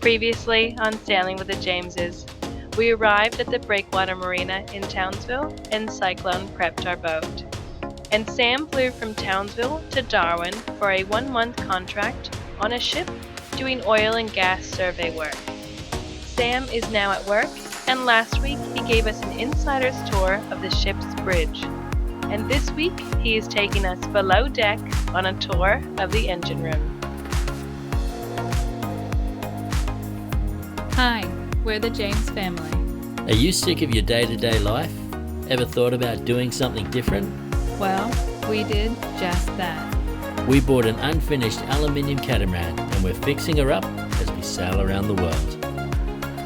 Previously on Sailing with the Jameses, we arrived at the Breakwater Marina in Townsville and Cyclone prepped our boat. And Sam flew from Townsville to Darwin for a 1-month contract on a ship doing oil and gas survey work. Sam is now at work, and last week he gave us an insider's tour of the ship's bridge. And this week he is taking us below deck on a tour of the engine room. Hi, we're the James family. Are you sick of your day-to-day life? Ever thought about doing something different? Well, we did just that. We bought an unfinished aluminium catamaran and we're fixing her up as we sail around the world.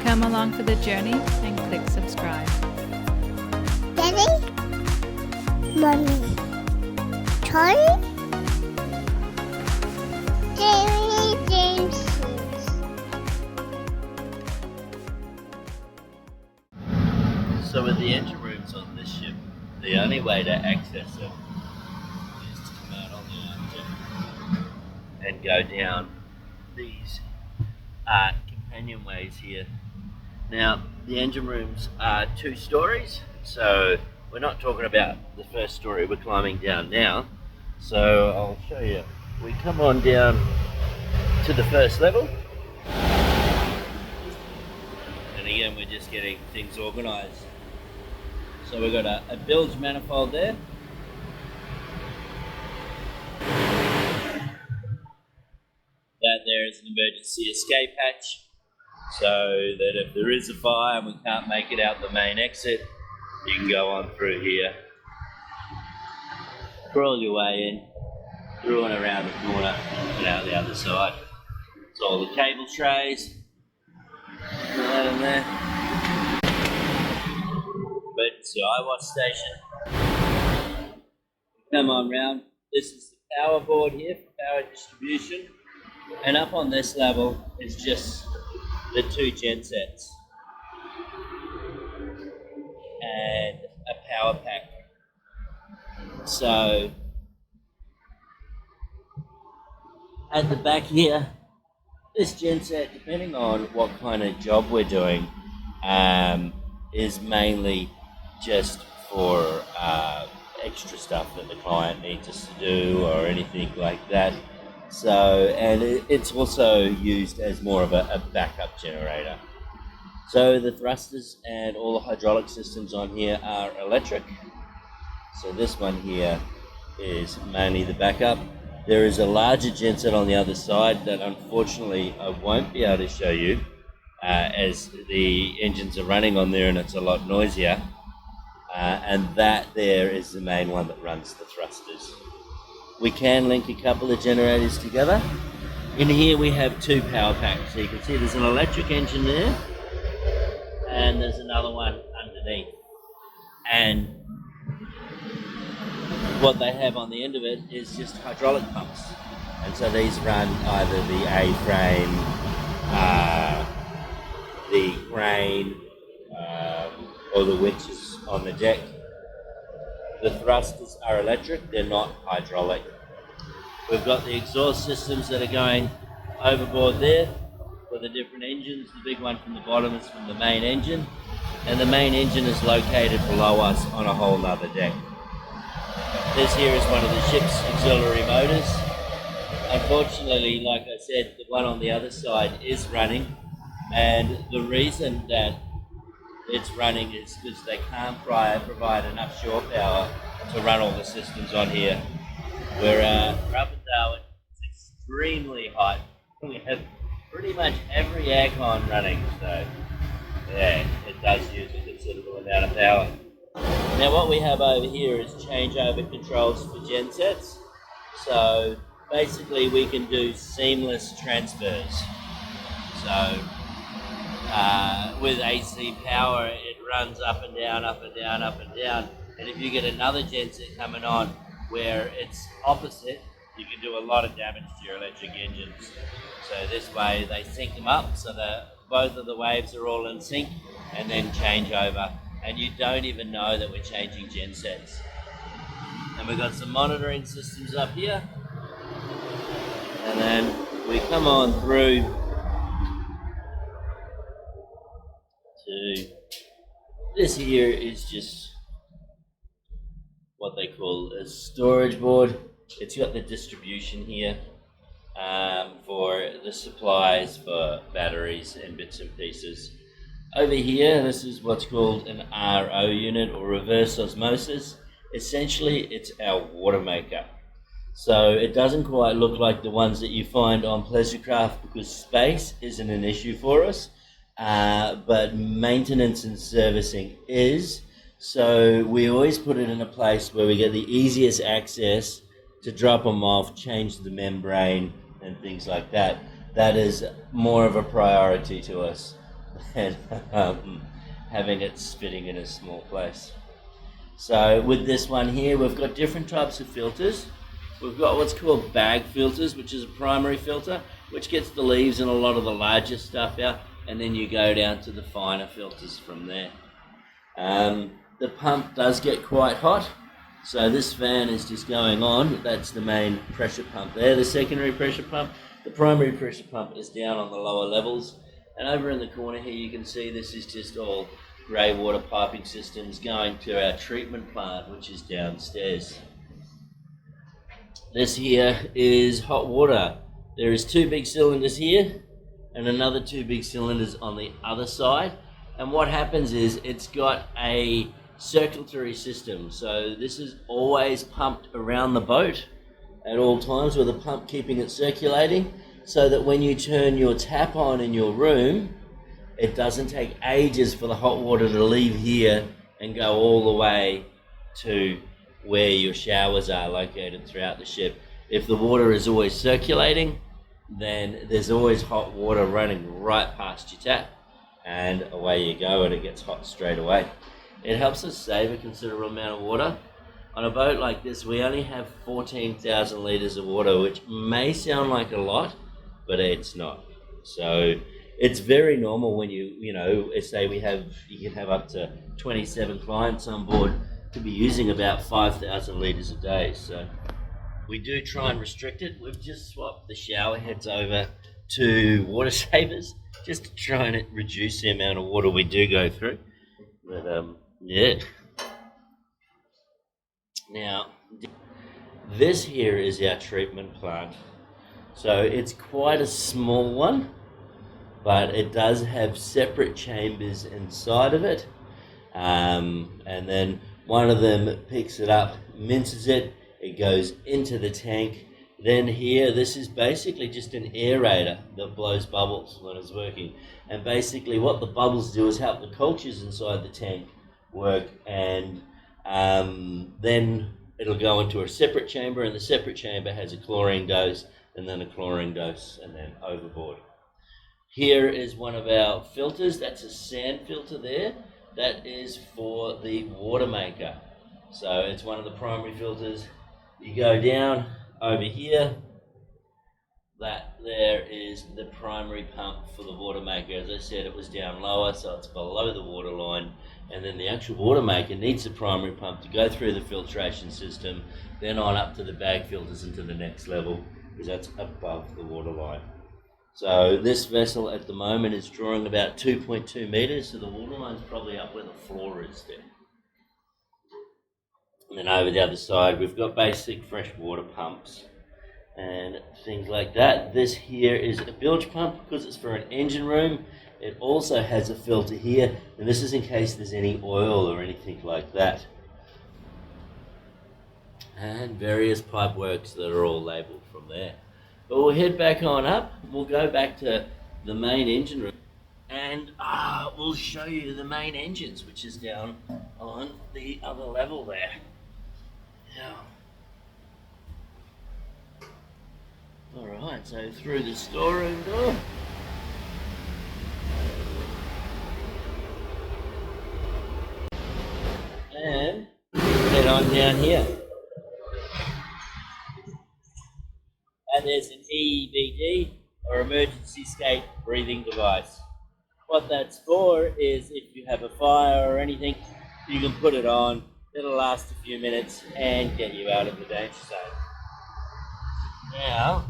Come along for the journey and click subscribe. Daddy? Mommy? Charlie? James. So with the engine rooms on this ship, the only way to access it is to come out on the engine and go down these companionways here. Now, the engine rooms are 2 stories, so we're not talking about the first story we're climbing down now. So I'll show you. We come on down to the first level. And again, we're just getting things organized. So we've got a bilge manifold there. That there is an emergency escape hatch, so that if there is a fire and we can't make it out the main exit, you can go on through here, crawl your way in, through and around the corner and out the other side. So all the cable trays, put that in there. Emergency eye watch station. Come on round. This is the power board here for power distribution. And up on this level is just the 2 gen sets and a power pack. So at the back here, this gen set, depending on what kind of job we're doing, is mainly just for extra stuff that the client needs us to do or anything like that. So, and it's also used as more of a backup generator. So the thrusters and all the hydraulic systems on here are electric. So this one here is mainly the backup. There is a larger genset on the other side that unfortunately I won't be able to show you as the engines are running on there and it's a lot noisier. And that there is the main one that runs the thrusters. We can link a couple of generators together. In here we have 2 power packs. So you can see there's an electric engine there and there's another one underneath. And what they have on the end of it is just hydraulic pumps. And so these run either the A-frame, the crane, or the winches on the deck. The thrusters are electric, they're not hydraulic. We've got the exhaust systems that are going overboard there for the different engines. The big one from the bottom is from the main engine, and the main engine is located below us on a whole nother deck. This here is one of the ship's auxiliary motors. Unfortunately, like I said, the one on the other side is running, and the reason that it's running is because they can't provide enough shore power to run all the systems on here. We're up in Darwin, it's extremely hot. We have pretty much every aircon running, so yeah, it does use a considerable amount of power. Now what we have over here is changeover controls for gensets. So basically we can do seamless transfers. So with AC power, it runs up and down, up and down, up and down. And if you get another genset coming on where it's opposite, you can do a lot of damage to your electric engines. So this way they sync them up so that both of the waves are all in sync and then change over. And you don't even know that we're changing gensets. And we've got some monitoring systems up here. And then we come on through This here is just what they call a storage board. It's got the distribution here for the supplies for batteries and bits and pieces. Over here, this is what's called an RO unit, or reverse osmosis. Essentially, it's our water maker. So it doesn't quite look like the ones that you find on Pleasurecraft because space isn't an issue for us, but maintenance and servicing is. So we always put it in a place where we get the easiest access to drop them off, change the membrane and things like that. That is more of a priority to us than having it fitting in a small place. So with this one here, we've got different types of filters. We've got what's called bag filters, which is a primary filter, which gets the leaves and a lot of the larger stuff out, and then you go down to the finer filters from there. The pump does get quite hot, so this fan is just going on. That's the main pressure pump there, the secondary pressure pump. The primary pressure pump is down on the lower levels, and over in the corner here you can see this is just all grey water piping systems going to our treatment plant, which is downstairs. This here is hot water. There is 2 big cylinders here and another 2 big cylinders on the other side. And what happens is it's got a circulatory system. So this is always pumped around the boat at all times with a pump keeping it circulating, so that when you turn your tap on in your room, it doesn't take ages for the hot water to leave here and go all the way to where your showers are located throughout the ship. If the water is always circulating, then there's always hot water running right past your tap, and away you go, and it gets hot straight away. It helps us save a considerable amount of water. On a boat like this, we only have 14,000 litres of water, which may sound like a lot, but it's not. So it's very normal when you say you can have up to 27 clients on board to be using about 5,000 litres a day. So we do try and restrict it. We've just swapped the shower heads over to water savers just to try and reduce the amount of water we do go through. But yeah. Now, this here is our treatment plant. So it's quite a small one, but it does have separate chambers inside of it. And then one of them picks it up, minces it, it goes into the tank. Then here, this is basically just an aerator that blows bubbles when it's working. And basically what the bubbles do is help the cultures inside the tank work, and then it'll go into a separate chamber, and the separate chamber has a chlorine dose, and then a chlorine dose, and then overboard. Here is one of our filters. That's a sand filter there. That is for the water maker. So it's one of the primary filters. You go down over here, that there is the primary pump for the water maker. As I said, it was down lower, so it's below the water line, and then the actual water maker needs the primary pump to go through the filtration system, then on up to the bag filters into the next level, because that's above the water line. So this vessel at the moment is drawing about 2.2 metres, so the water line's probably up where the floor is there. And then over the other side, we've got basic freshwater pumps and things like that. This here is a bilge pump because it's for an engine room. It also has a filter here, and this is in case there's any oil or anything like that. And various pipe works that are all labelled from there. But we'll head back on up. We'll go back to the main engine room, and we'll show you the main engines, which is down on the other level there. Yeah. Alright, so through the storeroom door. And head on down here. And there's an EBD, or emergency escape breathing device. What that's for is if you have a fire or anything, you can put it on. It'll last a few minutes and get you out of the danger zone. Now,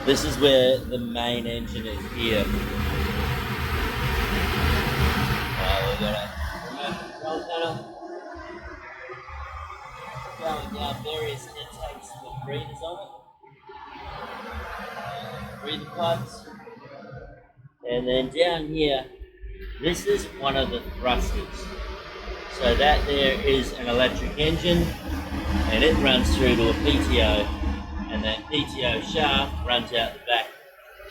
This is where the main engine is here. We've got a remote control panel going down various intakes with breathers on it, breather pipes, and then down here, this is one of the thrusters. So that there is an electric engine, and it runs through to a PTO, and that PTO shaft runs out the back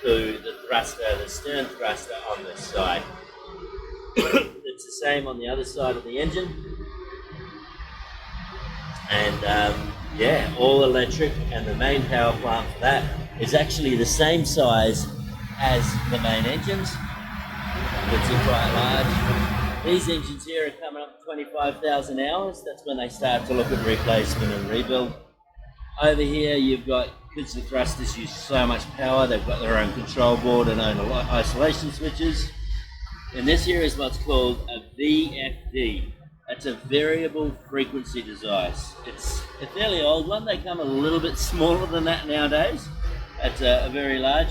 to the thruster, the stern thruster on this side. It's the same on the other side of the engine, and yeah, all electric, and the main power plant for that is actually the same size as the main engines. It's quite large. These engines here are coming up to 25,000 hours. That's when they start to look at replacement and rebuild. Over here you've got, because the thrusters use so much power, they've got their own control board and own isolation switches. And this here is what's called a VFD. That's a variable frequency device. It's a fairly old one. They come a little bit smaller than that nowadays. That's a very large.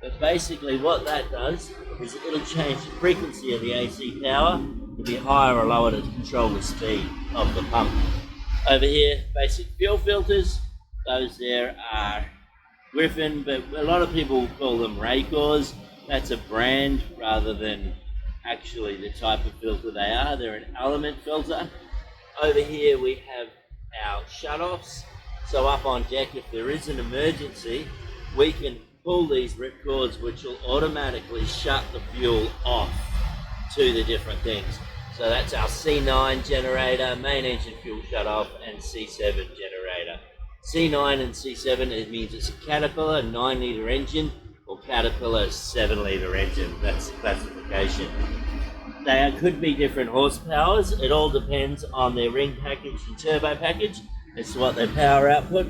But basically what that does is it'll change the frequency of the AC power to be higher or lower to control the speed of the pump. Over here, basic fuel filters. Those there are Griffin, but a lot of people call them Raycors. That's a brand rather than actually the type of filter they are. They're an element filter. Over here we have our shutoffs. So up on deck, if there is an emergency, we can pull these ripcords which will automatically shut the fuel off to the different things. So that's our C9 generator, main engine fuel shutoff, and C7 generator. C9 and C7, it means it's a Caterpillar 9-litre engine or Caterpillar 7-litre engine. That's the classification. They could be different horsepowers. It all depends on their ring package and turbo package as to what their power output.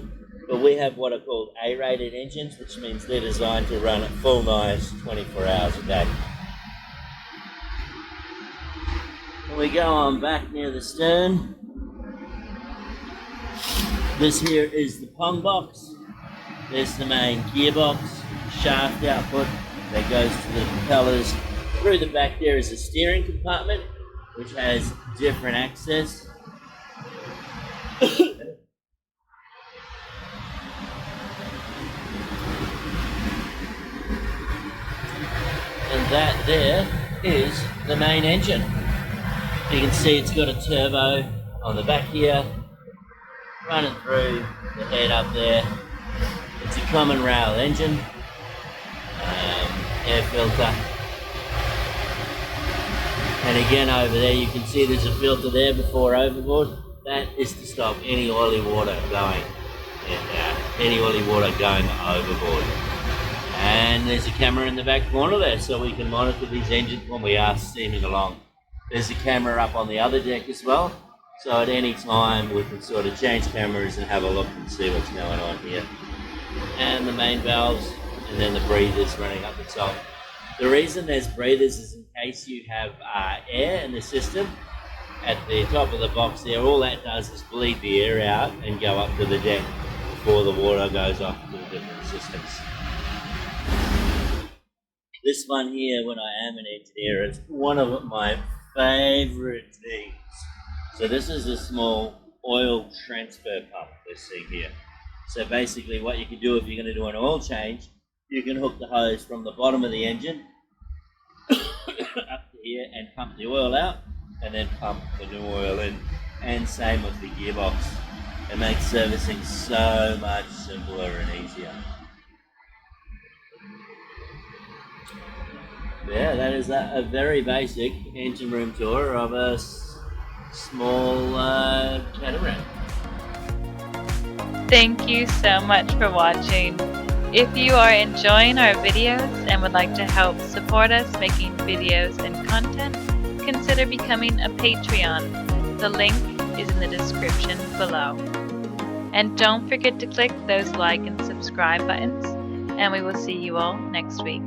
But we have what are called A-rated engines, which means they're designed to run at full noise 24 hours a day. When we go on back near the stern, this here is the pong box. There's the main gearbox, shaft output that goes to the propellers. Through the back there is a steering compartment, which has different access. And that there is the main engine. You can see it's got a turbo on the back here, running through the head up there. It's a common rail engine, air filter. And again over there you can see there's a filter there before overboard. That is to stop any oily water going, and any oily water going overboard. And there's a camera in the back corner there, so we can monitor these engines when we are steaming along. There's a camera up on the other deck as well, so at any time we can sort of change cameras and have a look and see what's going on here. And the main valves, and then the breathers running up the top. The reason there's breathers is in case you have air in the system. At the top of the box there, all that does is bleed the air out and go up to the deck before the water goes off to the different systems. This one here, when I am an engineer, is one of my favorite things. So this is a small oil transfer pump, this thing here. So basically what you can do if you're going to do an oil change, you can hook the hose from the bottom of the engine up to here and pump the oil out, and then pump the new oil in. And same with the gearbox. It makes servicing so much simpler and easier. Yeah, that is a very basic engine room tour of a small catamaran. Thank you so much for watching. If you are enjoying our videos and would like to help support us making videos and content, consider becoming a Patreon. The link is in the description below. And don't forget to click those like and subscribe buttons, and we will see you all next week.